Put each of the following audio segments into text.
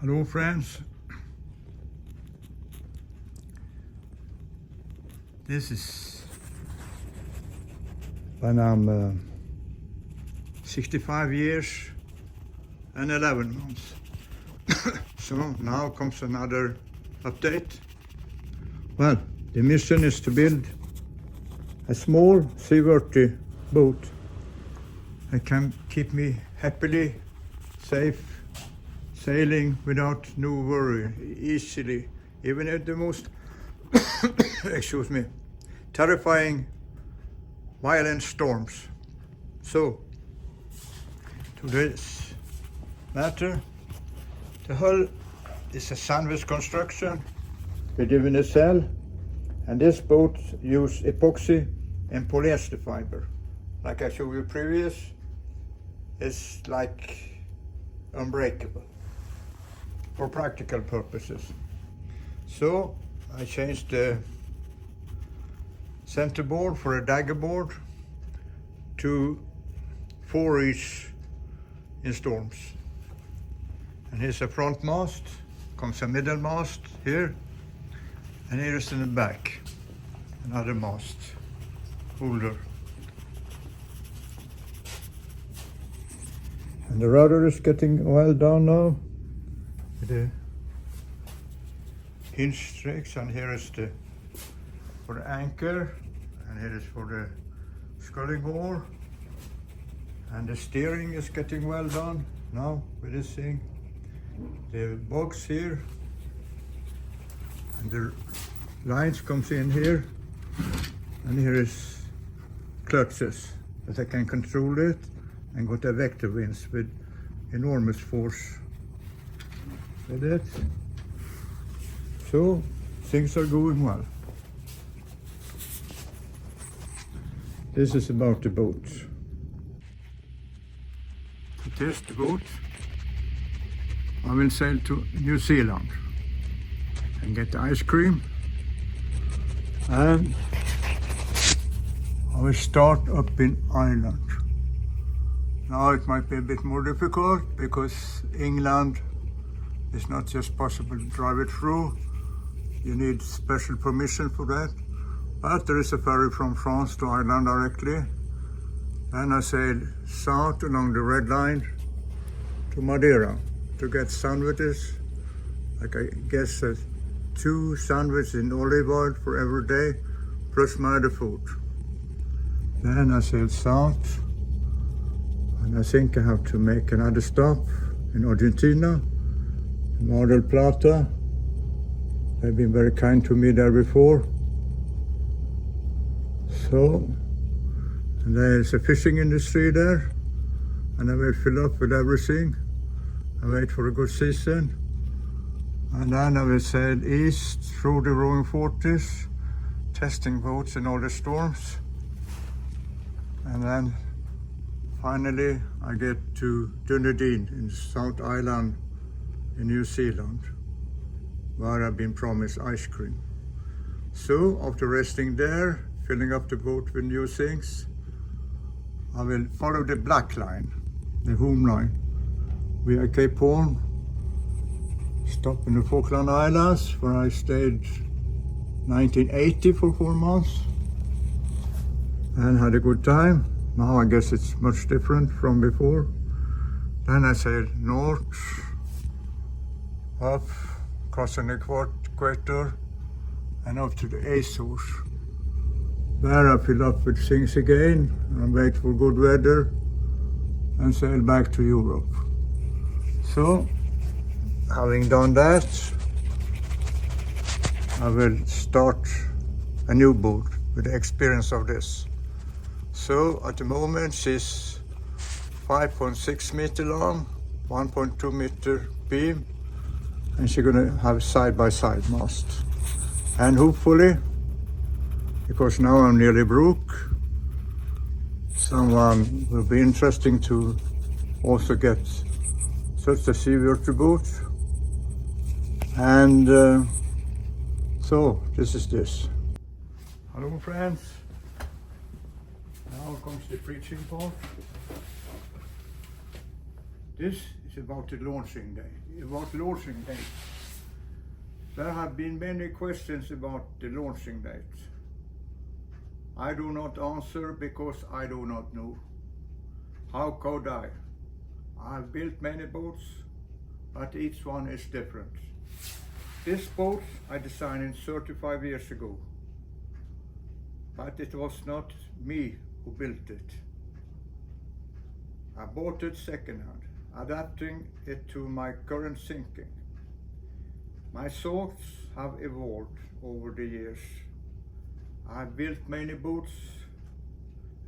Hello friends, this is when I'm 65 years and 11 months. So now comes another update. Well, the mission is to build a small seaworthy boat that can keep me happily safe sailing without no worry, easily, even at the most, excuse me, terrifying, violent storms. So, to this matter, the hull is a sandwich construction with a nacelle, and this boat uses epoxy and polyester fiber. Like I showed you previous, it's like unbreakable for practical purposes. So I changed the center board for a dagger board to 4 each in storms. And here's a front mast, comes a middle mast here, and here's in the back another mast holder. And the rudder is getting well done now with the hinge strakes, and here is the for the anchor, and here is for the sculling oar, and the steering is getting well done now with this thing. The box here, and the lines comes in here, and here is clutches that I can control it, and got a vector winch with enormous force with it. So things are going well. This is about the boat. To test the boat, I will sail to New Zealand and get ice cream, and I will start up in Ireland. Now it might be a bit more difficult because England is not just possible to drive it through. You need special permission for that. But there is a ferry from France to Ireland directly. And I sail south along the red line to Madeira to get sandwiches. Like I guess 2 sandwiches in olive oil for every day, plus my other food. Then I sail south. And I think I have to make another stop in Argentina, in Mar del Plata. They've been very kind to me there before. So, and there's a fishing industry there, and I will fill up with everything. I wait for a good season. And then I will sail east through the Roaring Forties, testing boats in all the storms. And then finally, I get to Dunedin in South Island in New Zealand, where I've been promised ice cream. So, after resting there, filling up the boat with new things, I will follow the black line, the home line, via Cape Horn, stop in the Falkland Islands, where I stayed 1980 for 4 months, and had a good time. Now I guess it's much different from before. Then I sailed north, up, crossing the equator, and up to the Azores. There I fill up with things again, and wait for good weather, and sail back to Europe. So, having done that, I will start a new boat with the experience of this. So at the moment she's 5.6 meter long, 1.2 meter beam, and she's gonna have side-by-side mast. And hopefully, because now I'm nearly broke, someone will be interesting to also get such a seaworthy boat. And so this is this. Hello friends. Now comes the preaching part. This is about the launching day. About launching date. There have been many questions about the launching date. I do not answer because I do not know. How could I? I've built many boats, but each one is different. This boat I designed 35 years ago, but it was not me who built it. I bought it secondhand, adapting it to my current thinking. My thoughts have evolved over the years. I have built many boats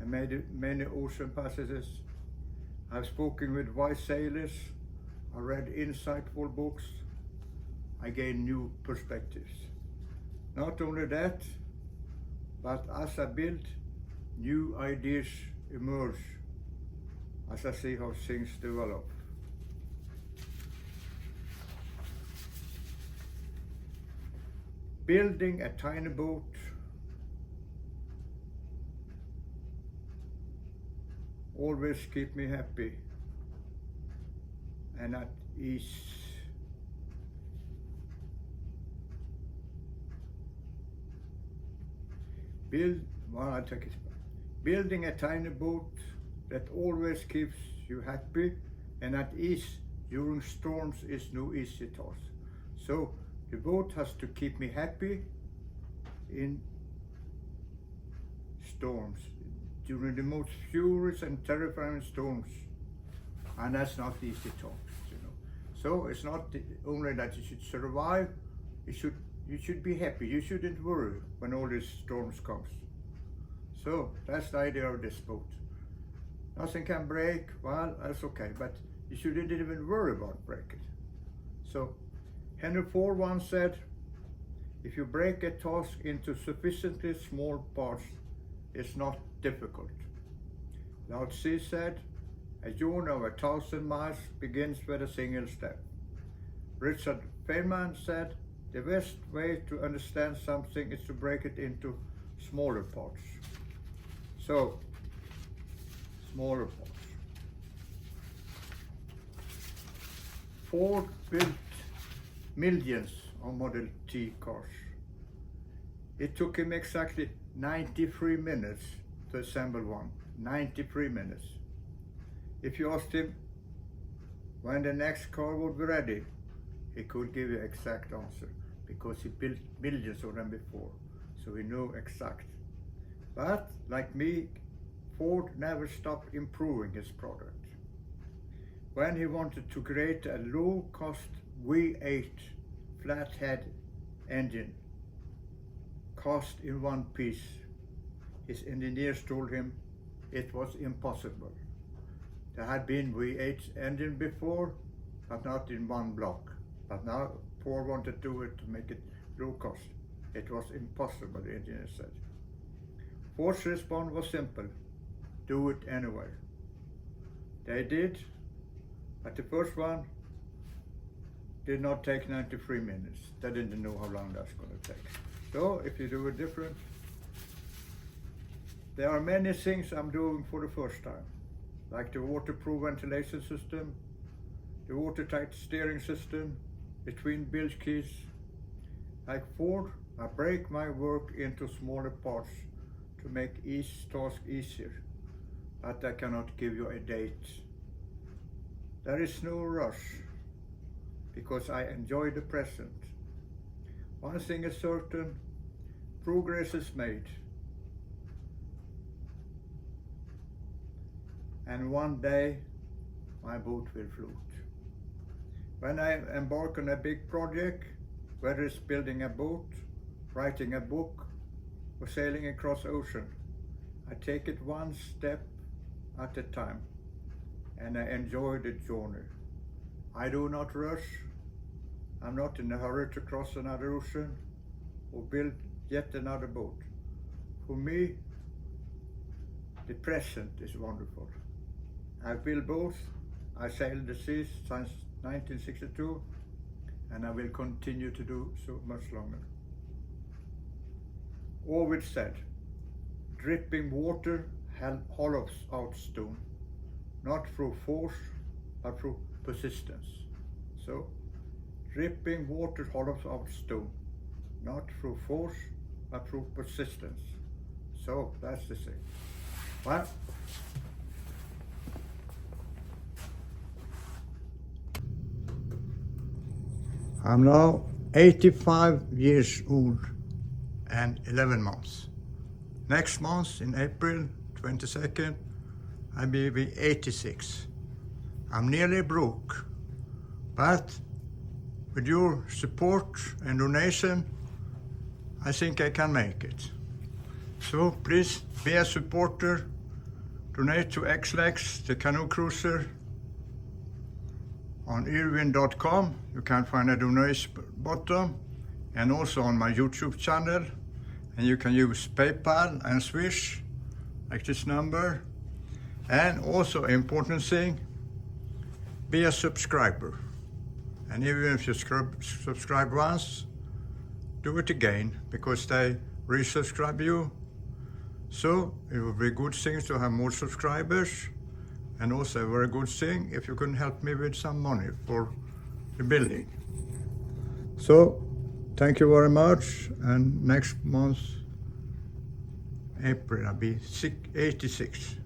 and made many ocean passages. I've spoken with wise sailors. I read insightful books. I gained new perspectives. Not only that, but as I build, new ideas emerge as I see how things develop. Building a tiny boat always keep me happy and at ease. Building a tiny boat that always keeps you happy and at ease during storms is no easy task. So the boat has to keep me happy in storms, during the most furious and terrifying storms, and that's not easy task, you know. So it's not only that you should survive, you should be happy. You shouldn't worry when all these storms comes. So that's the idea of this boat. Nothing can break, well, that's okay, but you shouldn't even worry about breaking. So Henry Ford once said, if you break a task into sufficiently small parts, it's not difficult. Lao Tzu said, a journey of 1,000 miles begins with a single step. Richard Feynman said, the best way to understand something is to break it into smaller parts. So, smaller parts. Ford built millions of Model T cars. It took him exactly 93 minutes to assemble one. 93 minutes. If you asked him when the next car would be ready, he could give you exact answer because he built millions of them before, so he knew exact. But like me, Ford never stopped improving his product. When he wanted to create a low-cost V8 flathead engine cast in one piece, his engineers told him it was impossible. There had been V8 engine before, but not in one block. But now Ford wanted to do it to make it low cost. It was impossible, the engineer said. Ford's response was simple: do it anyway. They did, but the first one did not take 93 minutes. They didn't know how long that's going to take. So if you do it different, there are many things I'm doing for the first time, like the waterproof ventilation system, the watertight steering system, between bilge keys. Like Ford, I break my work into smaller parts to make each task easier, but I cannot give you a date. There is no rush, because I enjoy the present. One thing is certain, progress is made. And one day, my boat will float. When I embark on a big project, whether it's building a boat, writing a book, or sailing across ocean, I take it one step at a time, and I enjoy the journey. I do not rush. I'm not in a hurry to cross another ocean or build yet another boat. For me, the present is wonderful. I've built boats. I sailed the seas since 1962, and I will continue to do so much longer. Ovid said, dripping water hollows out stone, not through force, but through persistence. So dripping water hollows out stone, not through force, but through persistence. So that's the thing. Well, I'm now 85 years old and 11 months. Next month, in April 22nd, I will be 86. I'm nearly broke, but with your support and donation, I think I can make it. So please be a supporter, donate to Exlex, the canoe cruiser. On yrvind.com, you can find a donation button, and also on my YouTube channel. And you can use PayPal and Swish, like this number. And also, important thing, be a subscriber. And even if you subscribe once, do it again, because they resubscribe you. So it would be a good thing to have more subscribers. And also a very good thing if you can help me with some money for the building. So thank you very much, and next month, April, I'll be 86.